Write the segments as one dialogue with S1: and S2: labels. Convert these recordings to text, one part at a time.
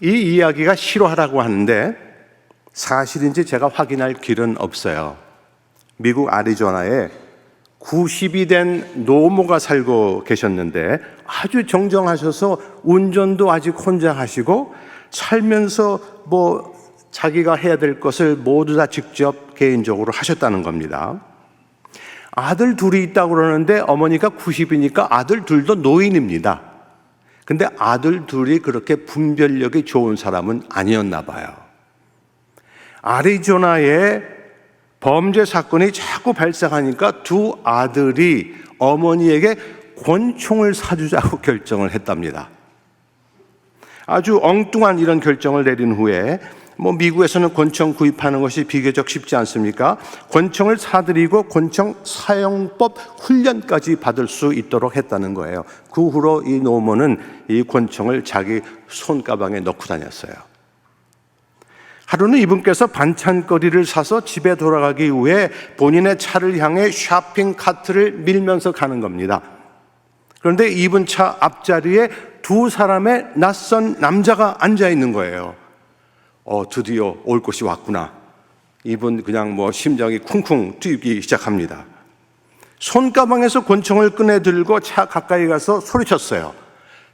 S1: 이 이야기가 실화라고 하는데 사실인지 제가 확인할 길은 없어요. 미국 애리조나에 90이 된 노모가 살고 계셨는데 아주 정정하셔서 운전도 아직 혼자 하시고 살면서 자기가 해야 될 것을 모두 다 직접 개인적으로 하셨다는 겁니다. 아들 둘이 있다고 그러는데 어머니가 90이니까 아들 둘도 노인입니다. 근데 아들 둘이 그렇게 분별력이 좋은 사람은 아니었나 봐요. 애리조나에 범죄 사건이 자꾸 발생하니까 두 아들이 어머니에게 권총을 사주자고 결정을 했답니다. 아주 엉뚱한 이런 결정을 내린 후에 미국에서는 권총 구입하는 것이 비교적 쉽지 않습니까? 권총을 사들이고 권총 사용법 훈련까지 받을 수 있도록 했다는 거예요. 그 후로 이 노모는 이 권총을 자기 손가방에 넣고 다녔어요. 하루는 이분께서 반찬거리를 사서 집에 돌아가기 위해 본인의 차를 향해 쇼핑 카트를 밀면서 가는 겁니다. 그런데 이분 차 앞자리에 두 사람의 낯선 남자가 앉아 있는 거예요. 드디어 올 곳이 왔구나. 이분 그냥 심장이 쿵쿵 뛰기 시작합니다. 손가방에서 권총을 꺼내 들고 차 가까이 가서 소리쳤어요.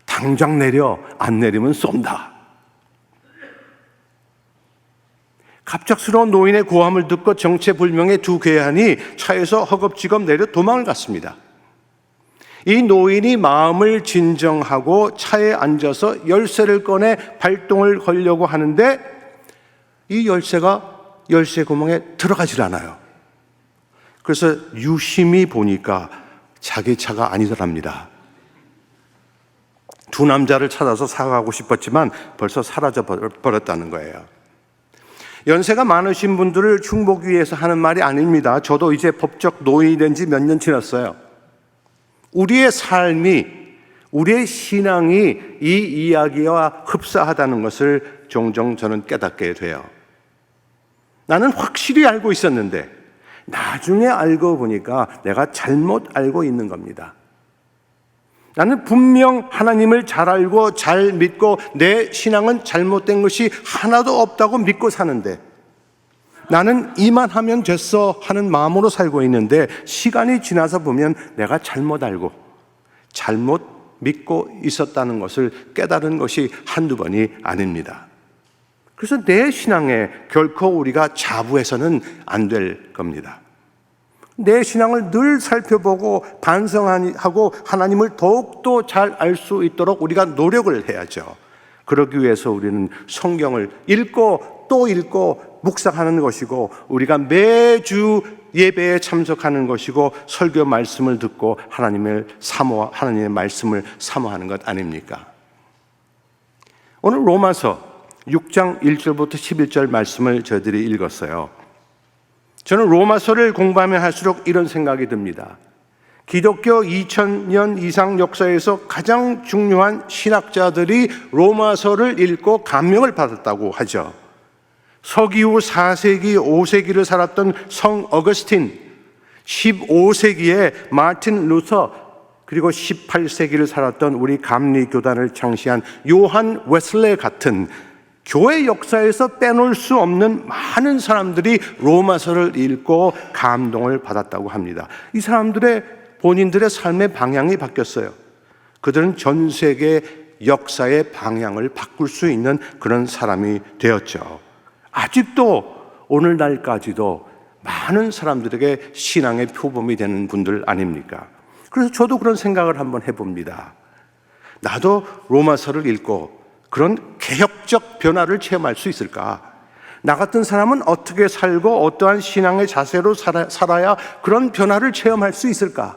S1: 당장 내려, 안 내리면 쏜다. 갑작스러운 노인의 고함을 듣고 정체불명의 두 괴한이 차에서 허겁지겁 내려 도망을 갔습니다. 이 노인이 마음을 진정하고 차에 앉아서 열쇠를 꺼내 발동을 걸려고 하는데 이 열쇠가 열쇠 구멍에 들어가질 않아요. 그래서 유심히 보니까 자기 차가 아니더랍니다. 두 남자를 찾아서 사과하고 싶었지만 벌써 사라져 버렸다는 거예요. 연세가 많으신 분들을 충복하기 위해서 하는 말이 아닙니다. 저도 이제 법적 노인이 된 지 몇 년 지났어요. 우리의 삶이, 우리의 신앙이 이 이야기와 흡사하다는 것을 종종 저는 깨닫게 돼요. 나는 확실히 알고 있었는데 나중에 알고 보니까 내가 잘못 알고 있는 겁니다. 나는 분명 하나님을 잘 알고 잘 믿고 내 신앙은 잘못된 것이 하나도 없다고 믿고 사는데 나는 이만하면 됐어 하는 마음으로 살고 있는데 시간이 지나서 보면 내가 잘못 알고 잘못 믿고 있었다는 것을 깨달은 것이 한두 번이 아닙니다. 그래서 내 신앙에 결코 우리가 자부해서는 안 될 겁니다. 내 신앙을 늘 살펴보고 반성하고 하나님을 더욱더 잘 알 수 있도록 우리가 노력을 해야죠. 그러기 위해서 우리는 성경을 읽고 또 읽고 묵상하는 것이고 우리가 매주 예배에 참석하는 것이고 설교 말씀을 듣고 하나님의 말씀을 사모하는 것 아닙니까? 오늘 로마서 6장 1절부터 11절 말씀을 저희들이 읽었어요. 저는 로마서를 공부하면 할수록 이런 생각이 듭니다. 기독교 2000년 이상 역사에서 가장 중요한 신학자들이 로마서를 읽고 감명을 받았다고 하죠. 서기후 4세기, 5세기를 살았던 성 어거스틴, 15세기에 마틴 루터, 그리고 18세기를 살았던 우리 감리교단을 창시한 요한 웨슬레 같은 교회 역사에서 빼놓을 수 없는 많은 사람들이 로마서를 읽고 감동을 받았다고 합니다. 이 사람들의 본인들의 삶의 방향이 바뀌었어요. 그들은 전 세계 역사의 방향을 바꿀 수 있는 그런 사람이 되었죠. 아직도 오늘날까지도 많은 사람들에게 신앙의 표범이 되는 분들 아닙니까? 그래서 저도 그런 생각을 한번 해봅니다. 나도 로마서를 읽고 그런 개혁적 변화를 체험할 수 있을까? 나 같은 사람은 어떻게 살고 어떠한 신앙의 자세로 살아야 그런 변화를 체험할 수 있을까?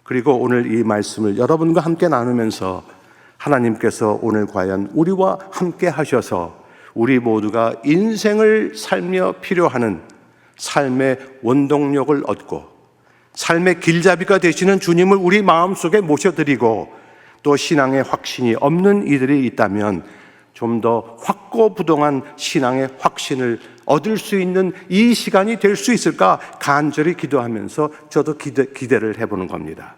S1: 그리고 오늘 이 말씀을 여러분과 함께 나누면서 하나님께서 오늘 과연 우리와 함께 하셔서 우리 모두가 인생을 살며 필요하는 삶의 원동력을 얻고 삶의 길잡이가 되시는 주님을 우리 마음속에 모셔드리고 또 신앙의 확신이 없는 이들이 있다면 좀 더 확고부동한 신앙의 확신을 얻을 수 있는 이 시간이 될 수 있을까 간절히 기도하면서 저도 기대를 해보는 겁니다.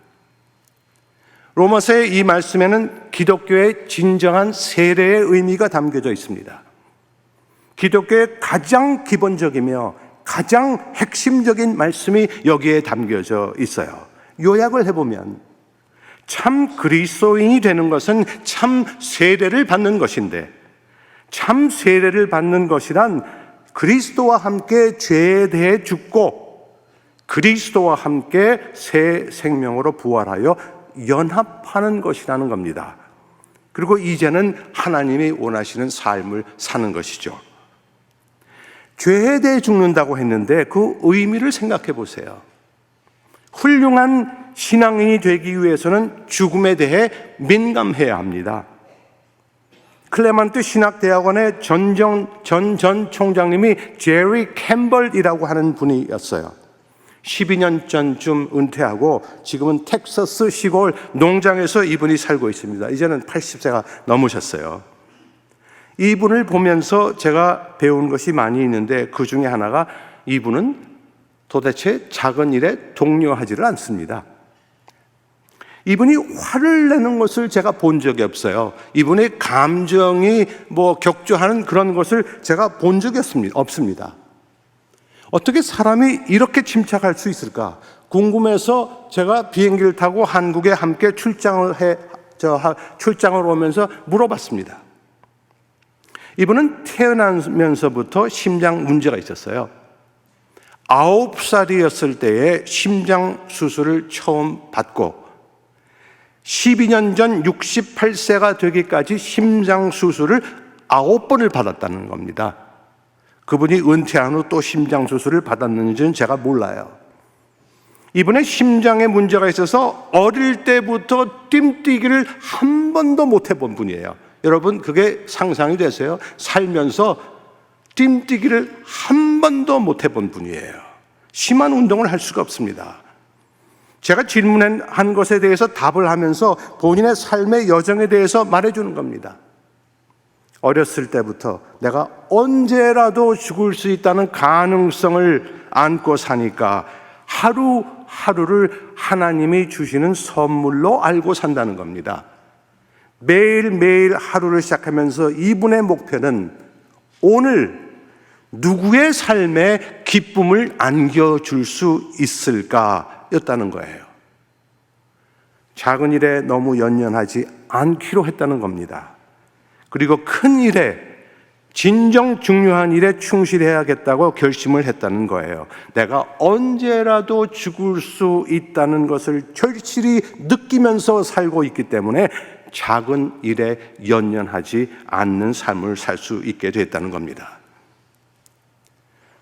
S1: 로마서의 이 말씀에는 기독교의 진정한 세례의 의미가 담겨져 있습니다. 기독교의 가장 기본적이며 가장 핵심적인 말씀이 여기에 담겨져 있어요. 요약을 해보면 참 그리스도인이 되는 것은 참 세례를 받는 것인데, 참 세례를 받는 것이란 그리스도와 함께 죄에 대해 죽고 그리스도와 함께 새 생명으로 부활하여 연합하는 것이라는 겁니다. 그리고 이제는 하나님이 원하시는 삶을 사는 것이죠. 죄에 대해 죽는다고 했는데 그 의미를 생각해 보세요. 훌륭한 신앙인이 되기 위해서는 죽음에 대해 민감해야 합니다. 클레먼트 신학대학원의 전 총장님이 제리 캠벌이라고 하는 분이었어요. 12년 전쯤 은퇴하고 지금은 텍사스 시골 농장에서 이분이 살고 있습니다. 이제는 80세가 넘으셨어요. 이분을 보면서 제가 배운 것이 많이 있는데 그 중에 하나가 이분은 도대체 작은 일에 동요하지를 않습니다. 이분이 화를 내는 것을 제가 본 적이 없어요. 이분의 감정이 격조하는 그런 것을 제가 본 적이 없습니다. 어떻게 사람이 이렇게 침착할 수 있을까 궁금해서 제가 비행기를 타고 한국에 함께 출장을 오면서 물어봤습니다. 이분은 태어나면서부터 심장 문제가 있었어요. 9살이었을 때에 심장 수술을 처음 받고 12년 전 68세가 되기까지 심장 수술을 9번을 받았다는 겁니다. 그분이 은퇴한 후 또 심장 수술을 받았는지는 제가 몰라요. 이분의 심장에 문제가 있어서 어릴 때부터 뜀뛰기를 한 번도 못 해본 분이에요. 여러분, 그게 상상이 되세요? 살면서 뜀뛰기를 한 번도 못 해본 분이에요. 심한 운동을 할 수가 없습니다. 제가 질문한 것에 대해서 답을 하면서 본인의 삶의 여정에 대해서 말해주는 겁니다. 어렸을 때부터 내가 언제라도 죽을 수 있다는 가능성을 안고 사니까 하루하루를 하나님이 주시는 선물로 알고 산다는 겁니다. 매일매일 하루를 시작하면서 이분의 목표는 오늘 누구의 삶에 기쁨을 안겨줄 수 있을까 였다는 거예요. 작은 일에 너무 연연하지 않기로 했다는 겁니다. 그리고 큰 일에, 진정 중요한 일에 충실해야겠다고 결심을 했다는 거예요. 내가 언제라도 죽을 수 있다는 것을 절실히 느끼면서 살고 있기 때문에 작은 일에 연연하지 않는 삶을 살 수 있게 됐다는 겁니다.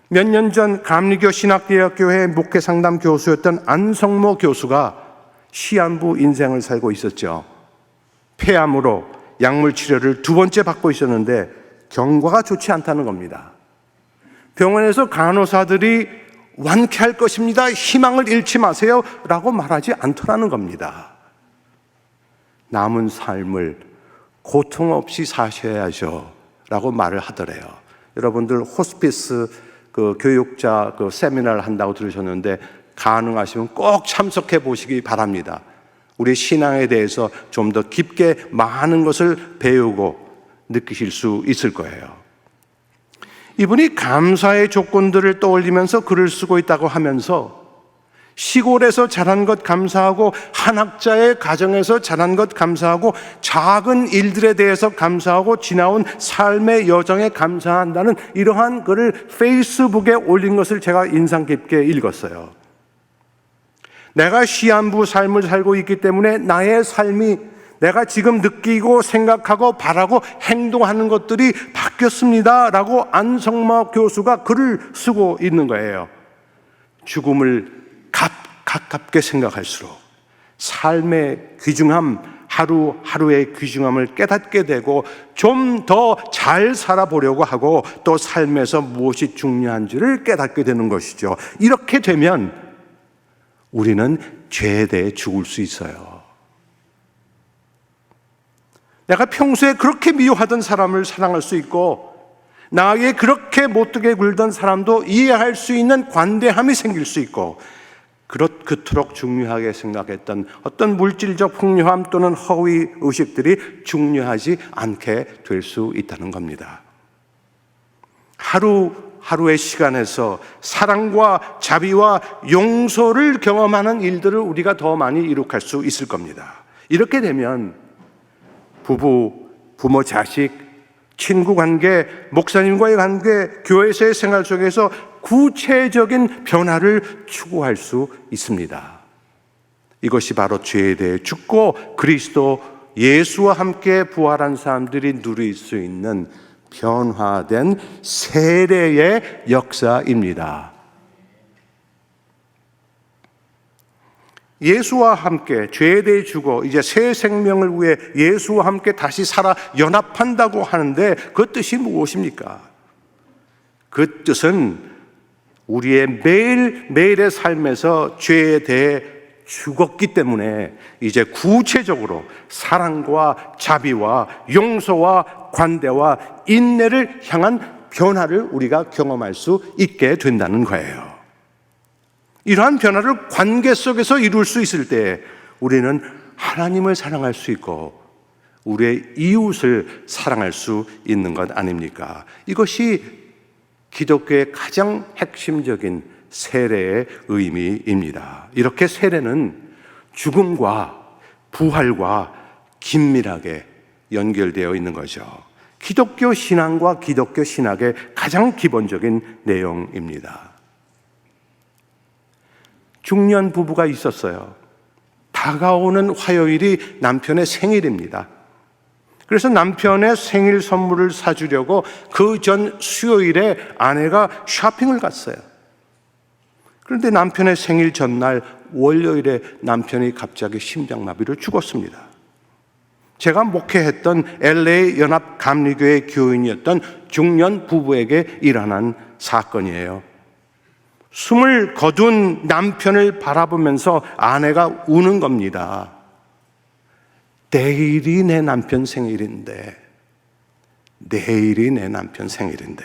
S1: 몇 년 전 감리교 신학대학교의 목회상담 교수였던 안성모 교수가 시한부 인생을 살고 있었죠. 폐암으로 약물 치료를 2번째 받고 있었는데 경과가 좋지 않다는 겁니다. 병원에서 간호사들이 완쾌할 것입니다, 희망을 잃지 마세요 라고 말하지 않더라는 겁니다. 남은 삶을 고통 없이 사셔야죠 라고 말을 하더래요. 여러분들 호스피스 교육자 세미나를 한다고 들으셨는데 가능하시면 꼭 참석해 보시기 바랍니다. 우리 신앙에 대해서 좀 더 깊게 많은 것을 배우고 느끼실 수 있을 거예요. 이분이 감사의 조건들을 떠올리면서 글을 쓰고 있다고 하면서 시골에서 자란 것 감사하고 한학자의 가정에서 자란 것 감사하고 작은 일들에 대해서 감사하고 지나온 삶의 여정에 감사한다는 이러한 글을 페이스북에 올린 것을 제가 인상 깊게 읽었어요. 내가 시한부 삶을 살고 있기 때문에 나의 삶이 내가 지금 느끼고 생각하고 바라고 행동하는 것들이 바뀌었습니다 라고 안성모 교수가 글을 쓰고 있는 거예요. 죽음을 가깝게 생각할수록 삶의 귀중함, 하루하루의 귀중함을 깨닫게 되고 좀 더 잘 살아보려고 하고 또 삶에서 무엇이 중요한지를 깨닫게 되는 것이죠. 이렇게 되면 우리는 죄에 대해 죽을 수 있어요. 내가 평소에 그렇게 미워하던 사람을 사랑할 수 있고 나에게 그렇게 못되게 굴던 사람도 이해할 수 있는 관대함이 생길 수 있고 그토록 중요하게 생각했던 어떤 물질적 풍요함 또는 허위 의식들이 중요하지 않게 될 수 있다는 겁니다. 하루하루의 시간에서 사랑과 자비와 용서를 경험하는 일들을 우리가 더 많이 이룩할 수 있을 겁니다. 이렇게 되면 부모, 자식, 친구 관계, 목사님과의 관계, 교회에서의 생활 속에서 구체적인 변화를 추구할 수 있습니다. 이것이 바로 죄에 대해 죽고 그리스도 예수와 함께 부활한 사람들이 누릴 수 있는 변화된 세례의 역사입니다. 예수와 함께 죄에 대해 죽어 이제 새 생명을 위해 예수와 함께 다시 살아 연합한다고 하는데 그 뜻이 무엇입니까? 그 뜻은 우리의 매일매일의 삶에서 죄에 대해 죽었기 때문에 이제 구체적으로 사랑과 자비와 용서와 관대와 인내를 향한 변화를 우리가 경험할 수 있게 된다는 거예요. 이러한 변화를 관계 속에서 이룰 수 있을 때 우리는 하나님을 사랑할 수 있고 우리의 이웃을 사랑할 수 있는 것 아닙니까? 이것이 기독교의 가장 핵심적인 세례의 의미입니다. 이렇게 세례는 죽음과 부활과 긴밀하게 연결되어 있는 거죠. 기독교 신앙과 기독교 신학의 가장 기본적인 내용입니다. 중년 부부가 있었어요. 다가오는 화요일이 남편의 생일입니다. 그래서 남편의 생일 선물을 사주려고 그 전 수요일에 아내가 쇼핑을 갔어요. 그런데 남편의 생일 전날 월요일에 남편이 갑자기 심장마비로 죽었습니다. 제가 목회했던 LA 연합 감리교회 교인이었던 중년 부부에게 일어난 사건이에요. 숨을 거둔 남편을 바라보면서 아내가 우는 겁니다. 내일이 내 남편 생일인데, 내일이 내 남편 생일인데.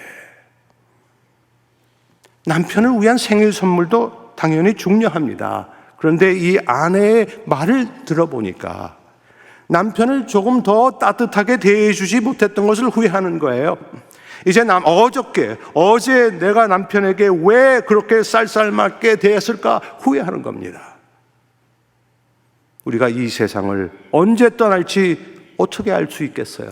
S1: 남편을 위한 생일 선물도 당연히 중요합니다. 그런데 이 아내의 말을 들어보니까 남편을 조금 더 따뜻하게 대해주지 못했던 것을 후회하는 거예요. 이제 어제 내가 남편에게 왜 그렇게 쌀쌀맞게 대했을까 후회하는 겁니다. 우리가 이 세상을 언제 떠날지 어떻게 알 수 있겠어요?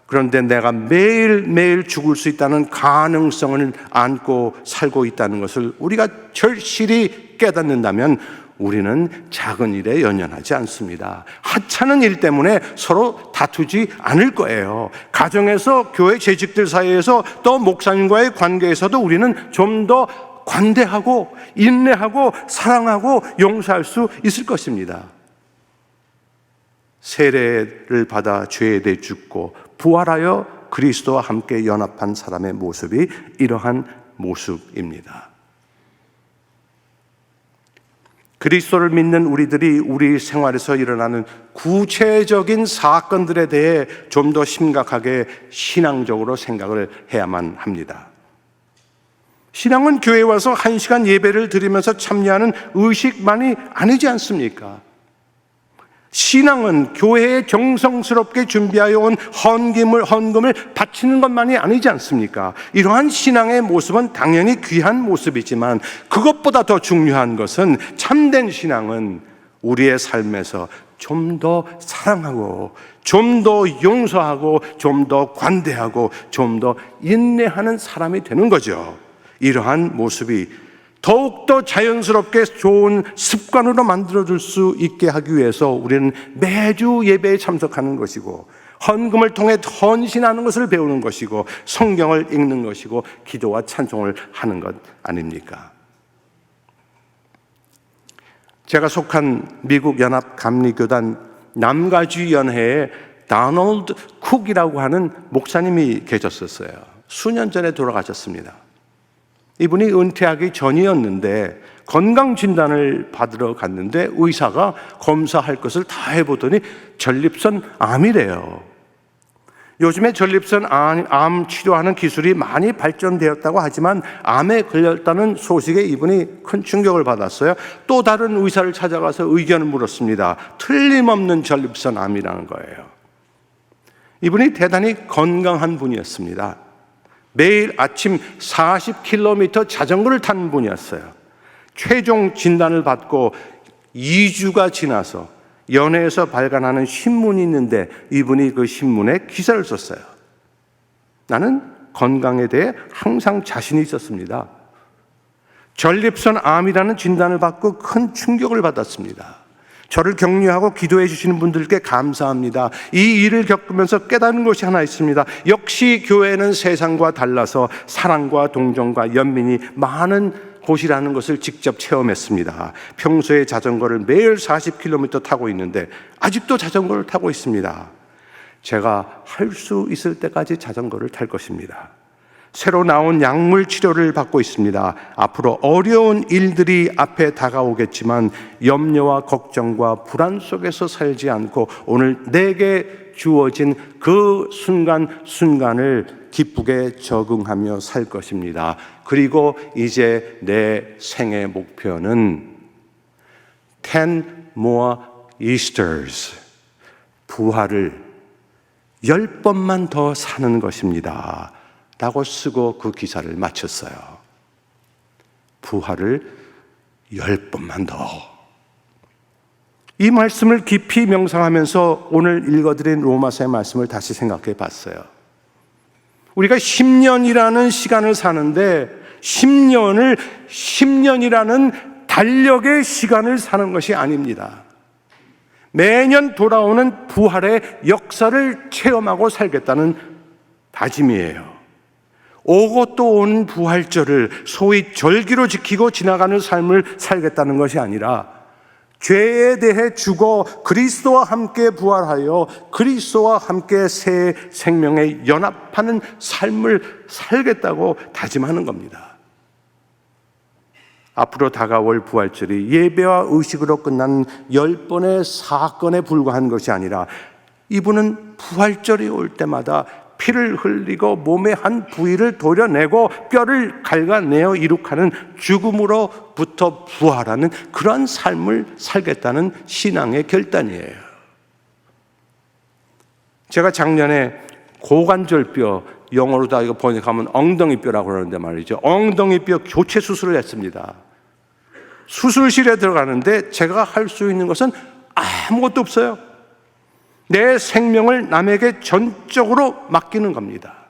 S1: 그런데 내가 매일매일 죽을 수 있다는 가능성을 안고 살고 있다는 것을 우리가 절실히 깨닫는다면 우리는 작은 일에 연연하지 않습니다. 하찮은 일 때문에 서로 다투지 않을 거예요. 가정에서, 교회 재직들 사이에서, 또 목사님과의 관계에서도 우리는 좀 더 관대하고 인내하고 사랑하고 용서할 수 있을 것입니다. 세례를 받아 죄에 대해 죽고 부활하여 그리스도와 함께 연합한 사람의 모습이 이러한 모습입니다. 그리스도를 믿는 우리들이 우리 생활에서 일어나는 구체적인 사건들에 대해 좀 더 심각하게 신앙적으로 생각을 해야만 합니다. 신앙은 교회에 와서 1시간 예배를 드리면서 참여하는 의식만이 아니지 않습니까? 신앙은 교회에 정성스럽게 준비하여 온 헌금을 바치는 것만이 아니지 않습니까? 이러한 신앙의 모습은 당연히 귀한 모습이지만 그것보다 더 중요한 것은 참된 신앙은 우리의 삶에서 좀 더 사랑하고 좀 더 용서하고 좀 더 관대하고 좀 더 인내하는 사람이 되는 거죠. 이러한 모습이 더욱더 자연스럽게 좋은 습관으로 만들어줄 수 있게 하기 위해서 우리는 매주 예배에 참석하는 것이고 헌금을 통해 헌신하는 것을 배우는 것이고 성경을 읽는 것이고 기도와 찬송을 하는 것 아닙니까? 제가 속한 미국 연합 감리교단 남가주 연회에 다널드 쿡이라고 하는 목사님이 계셨었어요. 수년 전에 돌아가셨습니다. 이분이 은퇴하기 전이었는데 건강진단을 받으러 갔는데 의사가 검사할 것을 다 해보더니 전립선 암이래요. 요즘에 전립선 암 치료하는 기술이 많이 발전되었다고 하지만 암에 걸렸다는 소식에 이분이 큰 충격을 받았어요. 또 다른 의사를 찾아가서 의견을 물었습니다. 틀림없는 전립선 암이라는 거예요. 이분이 대단히 건강한 분이었습니다. 매일 아침 40km 자전거를 타는 분이었어요. 최종 진단을 받고 2주가 지나서 연예에서 발간하는 신문이 있는데 이분이 그 신문에 기사를 썼어요. 나는 건강에 대해 항상 자신이 있었습니다. 전립선 암이라는 진단을 받고 큰 충격을 받았습니다. 저를 격려하고 기도해 주시는 분들께 감사합니다. 이 일을 겪으면서 깨닫는 것이 하나 있습니다. 역시 교회는 세상과 달라서 사랑과 동정과 연민이 많은 곳이라는 것을 직접 체험했습니다. 평소에 자전거를 매일 40km 타고 있는데 아직도 자전거를 타고 있습니다. 제가 할 수 있을 때까지 자전거를 탈 것입니다. 새로 나온 약물 치료를 받고 있습니다. 앞으로 어려운 일들이 앞에 다가오겠지만 염려와 걱정과 불안 속에서 살지 않고 오늘 내게 주어진 그 순간순간을 기쁘게 적응하며 살 것입니다. 그리고 이제 내 생애 목표는 10 more Easters, 부활을 10번만 더 사는 것입니다 라고 쓰고 그 기사를 마쳤어요. 부활을 10번만 더. 이 말씀을 깊이 명상하면서 오늘 읽어드린 로마서의 말씀을 다시 생각해 봤어요. 우리가 10년이라는 시간을 사는데 10년이라는 달력의 시간을 사는 것이 아닙니다. 매년 돌아오는 부활의 역사를 체험하고 살겠다는 다짐이에요. 오고 또 오는 부활절을 소위 절기로 지키고 지나가는 삶을 살겠다는 것이 아니라 죄에 대해 죽어 그리스도와 함께 부활하여 그리스도와 함께 새 생명에 연합하는 삶을 살겠다고 다짐하는 겁니다. 앞으로 다가올 부활절이 예배와 의식으로 끝난 10번의 사건에 불과한 것이 아니라 이분은 부활절이 올 때마다 피를 흘리고 몸의 한 부위를 도려내고 뼈를 갉아내어 이룩하는 죽음으로부터 부활하는 그런 삶을 살겠다는 신앙의 결단이에요. 제가 작년에 고관절뼈, 영어로 다 이거 번역하면 엉덩이뼈라고 그러는데 말이죠. 엉덩이뼈 교체 수술을 했습니다. 수술실에 들어가는데 제가 할 수 있는 것은 아무것도 없어요. 내 생명을 남에게 전적으로 맡기는 겁니다.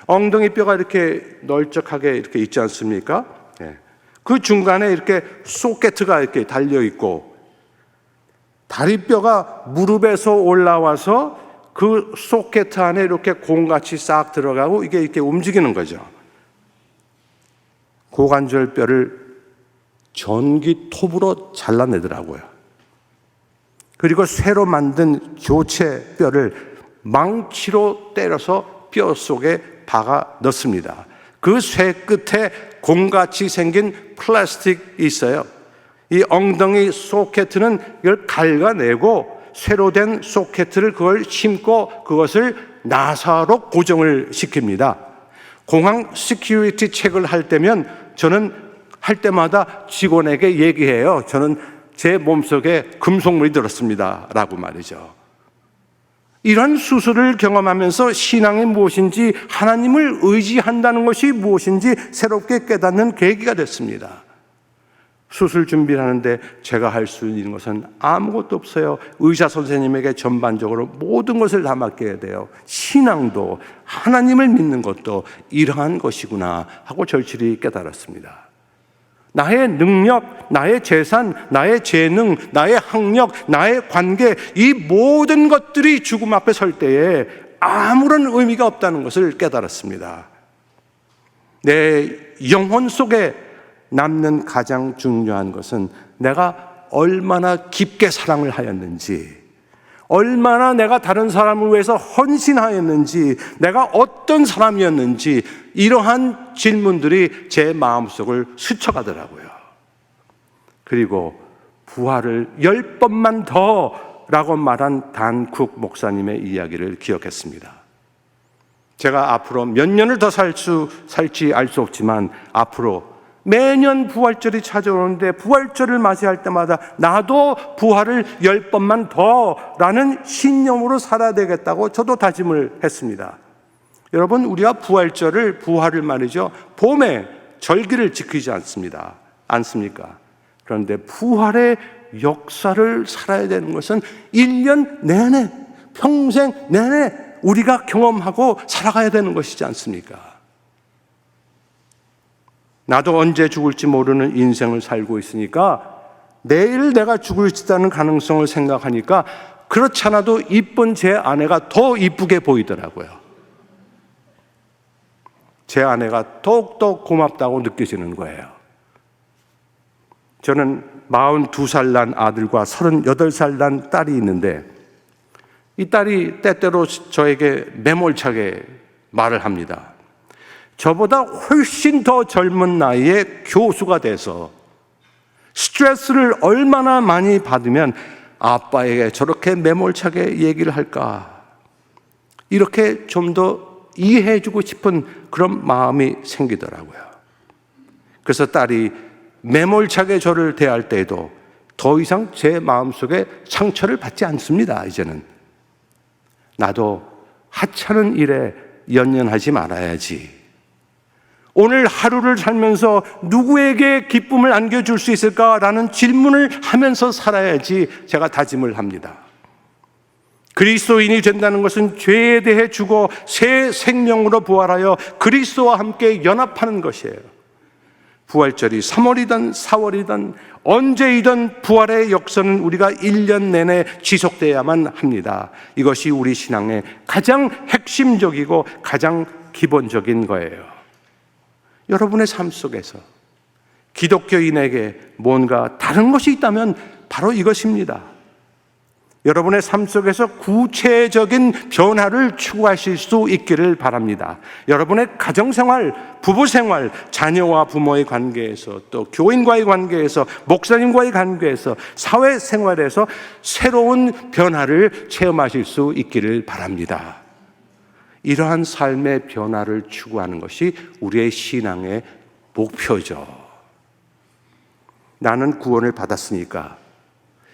S1: 엉덩이 뼈가 이렇게 널쩍하게 이렇게 있지 않습니까? 그 중간에 이렇게 소켓가 이렇게 달려 있고 다리뼈가 무릎에서 올라와서 그 소켓 안에 이렇게 공같이 싹 들어가고 이게 이렇게 움직이는 거죠. 고관절뼈를 전기톱으로 잘라내더라고요. 그리고 새로 만든 교체 뼈를 망치로 때려서 뼈 속에 박아 넣습니다. 그 쇠 끝에 공같이 생긴 플라스틱이 있어요. 이 엉덩이 소켓은 이걸 갉아내고 새로 된 소켓을 그걸 심고 그것을 나사로 고정을 시킵니다. 공항 시큐리티 체크를 할 때면 저는 할 때마다 직원에게 얘기해요. 저는 제 몸속에 금속물이 들었습니다 라고 말이죠. 이런 수술을 경험하면서 신앙이 무엇인지 하나님을 의지한다는 것이 무엇인지 새롭게 깨닫는 계기가 됐습니다. 수술 준비를 하는데 제가 할 수 있는 것은 아무것도 없어요. 의사 선생님에게 전반적으로 모든 것을 다 맡겨야 돼요. 신앙도 하나님을 믿는 것도 이러한 것이구나 하고 절실히 깨달았습니다. 나의 능력, 나의 재산, 나의 재능, 나의 학력, 나의 관계, 이 모든 것들이 죽음 앞에 설 때에 아무런 의미가 없다는 것을 깨달았습니다. 내 영혼 속에 남는 가장 중요한 것은 내가 얼마나 깊게 사랑을 하였는지, 얼마나 내가 다른 사람을 위해서 헌신하였는지, 내가 어떤 사람이었는지, 이러한 질문들이 제 마음속을 스쳐가더라고요. 그리고 부활을 10번만 더 라고 말한 단쿡 목사님의 이야기를 기억했습니다. 제가 앞으로 몇 년을 더 살지 알 수 없지만 앞으로 매년 부활절이 찾아오는데 부활절을 맞이할 때마다 나도 부활을 10번만 더라는 신념으로 살아야 되겠다고 저도 다짐을 했습니다. 여러분, 우리가 부활을 말이죠, 봄에 절기를 지키지 않습니까? 그런데 부활의 역사를 살아야 되는 것은 1년 내내, 평생 내내 우리가 경험하고 살아가야 되는 것이지 않습니까? 나도 언제 죽을지 모르는 인생을 살고 있으니까 내일 내가 죽을 수 있다는 가능성을 생각하니까 그렇지 않아도 이쁜 제 아내가 더 이쁘게 보이더라고요. 제 아내가 더욱더 고맙다고 느껴지는 거예요. 저는 42살 난 아들과 38살 난 딸이 있는데 이 딸이 때때로 저에게 매몰차게 말을 합니다. 저보다 훨씬 더 젊은 나이에 교수가 돼서 스트레스를 얼마나 많이 받으면 아빠에게 저렇게 매몰차게 얘기를 할까? 이렇게 좀 더 이해해주고 싶은 그런 마음이 생기더라고요. 그래서 딸이 매몰차게 저를 대할 때에도 더 이상 제 마음속에 상처를 받지 않습니다. 이제는 나도 하찮은 일에 연연하지 말아야지. 오늘 하루를 살면서 누구에게 기쁨을 안겨줄 수 있을까라는 질문을 하면서 살아야지 제가 다짐을 합니다. 그리스도인이 된다는 것은 죄에 대해 죽어 새 생명으로 부활하여 그리스도와 함께 연합하는 것이에요. 부활절이 3월이든 4월이든 언제이든 부활의 역사는 우리가 1년 내내 지속돼야만 합니다. 이것이 우리 신앙의 가장 핵심적이고 가장 기본적인 거예요. 여러분의 삶 속에서 기독교인에게 뭔가 다른 것이 있다면 바로 이것입니다. 여러분의 삶 속에서 구체적인 변화를 추구하실 수 있기를 바랍니다. 여러분의 가정생활, 부부생활, 자녀와 부모의 관계에서, 또 교인과의 관계에서, 목사님과의 관계에서, 사회생활에서 새로운 변화를 체험하실 수 있기를 바랍니다. 이러한 삶의 변화를 추구하는 것이 우리의 신앙의 목표죠. 나는 구원을 받았으니까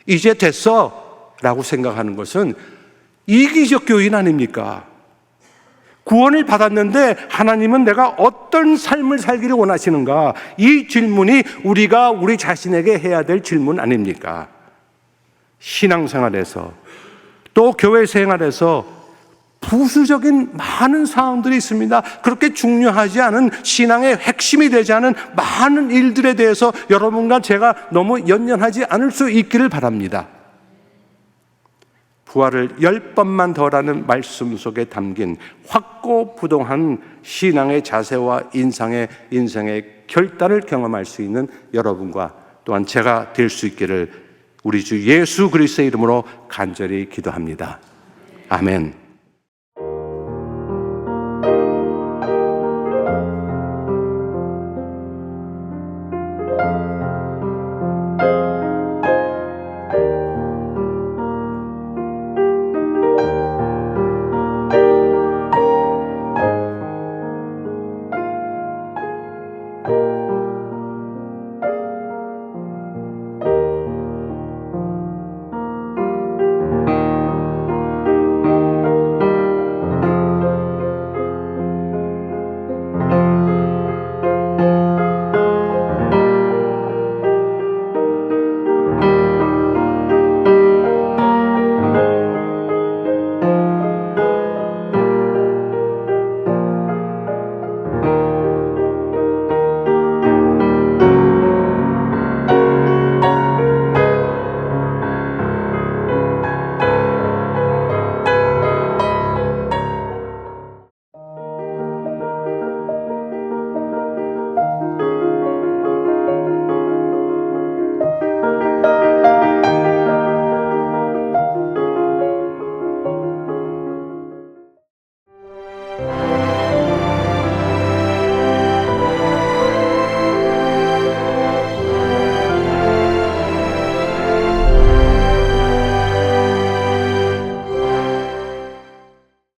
S1: 이제 됐어 라고 생각하는 것은 이기적 교인 아닙니까? 구원을 받았는데 하나님은 내가 어떤 삶을 살기를 원하시는가? 이 질문이 우리가 우리 자신에게 해야 될 질문 아닙니까? 신앙생활에서 또 교회 생활에서 부수적인 많은 상황들이 있습니다. 그렇게 중요하지 않은 신앙의 핵심이 되지 않은 많은 일들에 대해서 여러분과 제가 너무 연연하지 않을 수 있기를 바랍니다. 부활을 10번만 더라는 말씀 속에 담긴 확고부동한 신앙의 자세와 인생의 결단을 경험할 수 있는 여러분과 또한 제가 될 수 있기를 우리 주 예수 그리스도의 이름으로 간절히 기도합니다. 아멘.